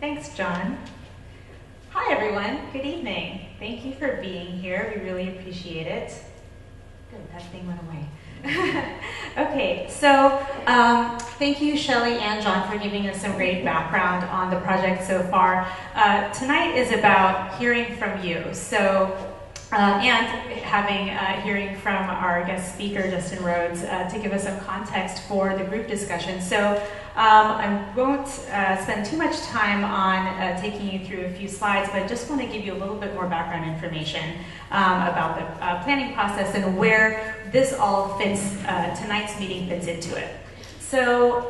Thanks, John. Hi, everyone. Good evening. Thank you for being here. We really appreciate it. Good, that thing went away. Okay, so thank you, Shelley and John, for giving us some great background on the project so far. Tonight is about hearing from you. And having hearing from our guest speaker, Justin Rhodes, to give us some context for the group discussion. So I won't spend too much time on taking you through a few slides, but I just want to give you a little bit more background information about the planning process and where this all fits, tonight's meeting fits into it. So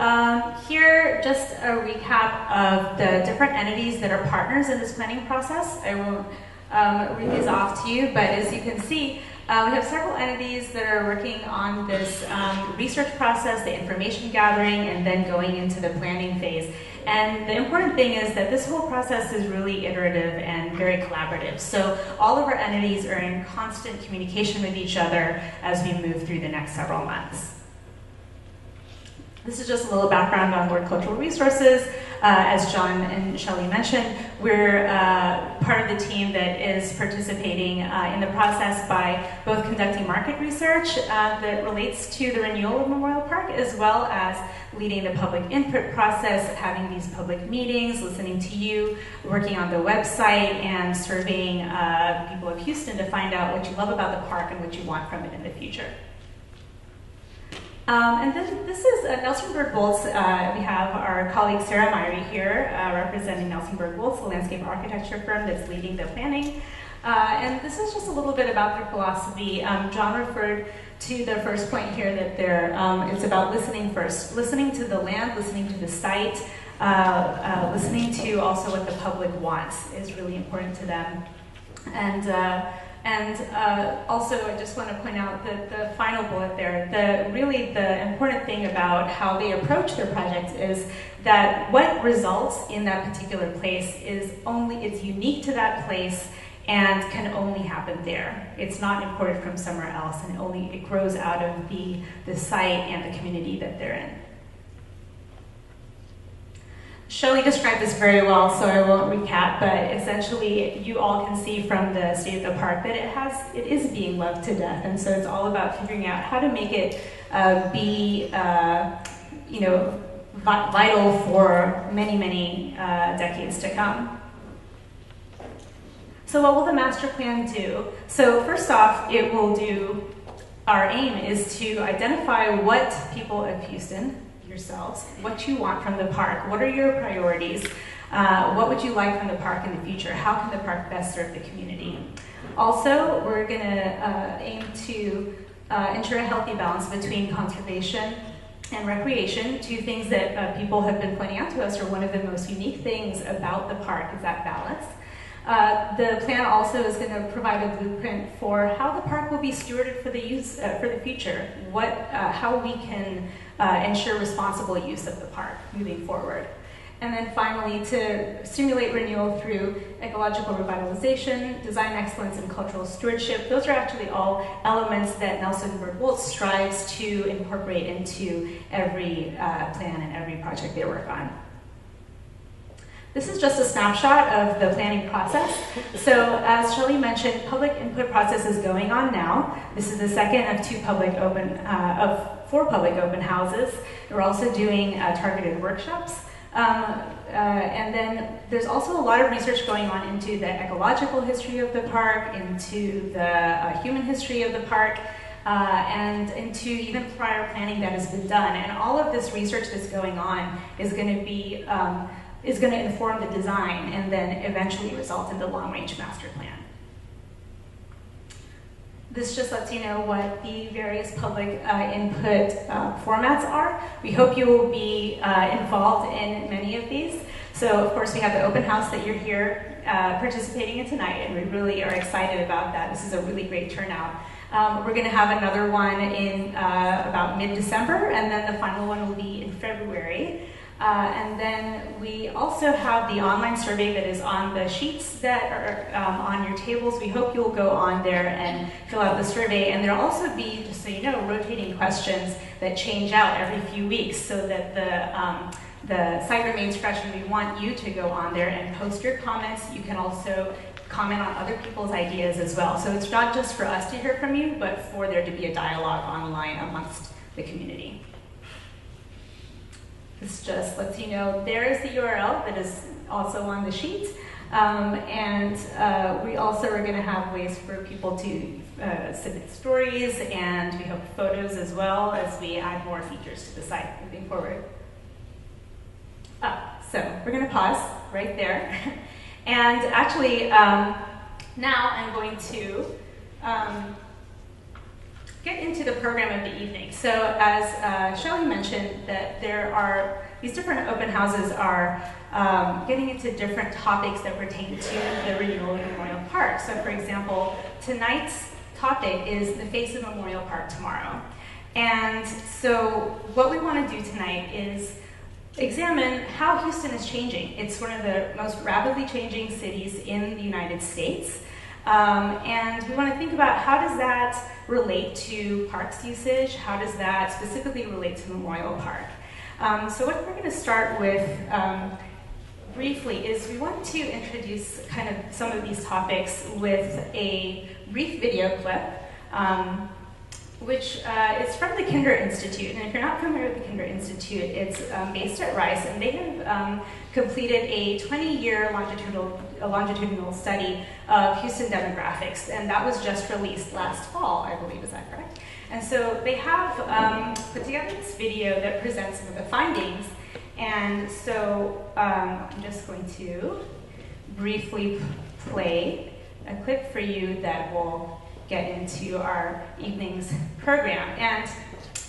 here, just a recap of the different entities that are partners in this planning process. I won't read these off to you, but as you can see, we have several entities that are working on this research process, the information gathering, and then going into the planning phase. And the important thing is that this whole process is really iterative and very collaborative. So all of our entities are in constant communication with each other as we move through the next several months. This is just a little background on Word Cultural Resources. As John and Shelley mentioned, we're part of the team that is participating in the process by both conducting market research that relates to the renewal of Memorial Park, as well as leading the public input process, having these public meetings, listening to you, working on the website, and surveying people of Houston to find out what you love about the park and what you want from it in the future. And then this is Nelson Berg Woltz. We have our colleague Sarah Myrie here representing Nelson Berg Woltz, the landscape architecture firm that's leading the planning. And this is just a little bit about their philosophy. John referred to the first point here that it's about listening first. Listening to the land, listening to the site, listening to also what the public wants is really important to them. And also, I just want to point out that the final bullet there, the important thing about how they approach their project is that what results in that particular place it's unique to that place and can only happen there. It's not imported from somewhere else, and it grows out of the site and the community that they're in. Shelley described this very well, so I won't recap, but essentially you all can see from the state of the park that it is being loved to death, and so it's all about figuring out how to make it be vital for many, many decades to come. So what will the master plan do? So first off, our aim is to identify what people of Houston, yourselves, what you want from the park, what are your priorities, what would you like from the park in the future, how can the park best serve the community. Also, we're going to aim to ensure a healthy balance between conservation and recreation, two things that people have been pointing out to us are one of the most unique things about the park is that balance. The plan also is going to provide a blueprint for how the park will be stewarded for the future, how we can ensure responsible use of the park moving forward. And then finally, to stimulate renewal through ecological revitalization, design excellence, and cultural stewardship. Those are actually all elements that Nelson Berg Woltz strives to incorporate into every plan and every project they work on. This is just a snapshot of the planning process. So as Shelley mentioned, public input process is going on now. This is the second of four public open houses. We're also doing targeted workshops. And then there's also a lot of research going on into the ecological history of the park, into the human history of the park, and into even prior planning that has been done. And all of this research that's going on is going to inform the design and then eventually result in the long-range master plan. This just lets you know what the various public input formats are. We hope you will be involved in many of these. So of course we have the open house that you're here participating in tonight, and we really are excited about that. This is a really great turnout. We're going to have another one in about mid-December, and then the final one will be in February. And then we also have the online survey that is on the sheets that are on your tables. We hope you'll go on there and fill out the survey. And there'll also be, just so you know, rotating questions that change out every few weeks so that the site remains fresh, and we want you to go on there and post your comments. You can also comment on other people's ideas as well. So it's not just for us to hear from you, but for there to be a dialogue online amongst the community. This just lets you know there is the URL that is also on the sheet. We also are going to have ways for people to submit stories, and we hope photos as well as we add more features to the site moving forward. So we're going to pause right there. And actually, now I'm going to get into the program of the evening. So as Shelley mentioned, that there are these different open houses are getting into different topics that pertain to the renewal of Memorial Park. So for example, tonight's topic is the face of Memorial Park tomorrow. And so what we want to do tonight is examine how Houston is changing. It's one of the most rapidly changing cities in the United States. And we want to think about how does that relate to parks usage? How does that specifically relate to Memorial Park? So what we're going to start with briefly is we want to introduce kind of some of these topics with a brief video clip, which is from the Kinder Institute. And if you're not familiar with the Kinder Institute, it's based at Rice, and they have completed a 20-year longitudinal study of Houston demographics, and that was just released last fall, I believe. Is that correct? And so they have put together this video that presents some of the findings. And so I'm just going to briefly play a clip for you that will get into our evening's program. And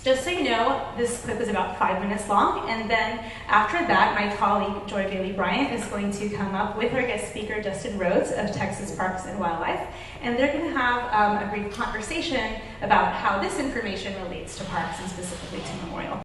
just so you know, this clip is about 5 minutes long, and then after that, my colleague Joy Bailey Bryant is going to come up with our guest speaker, Justin Rhodes of Texas Parks and Wildlife, and they're going to have a brief conversation about how this information relates to parks and specifically to Memorial.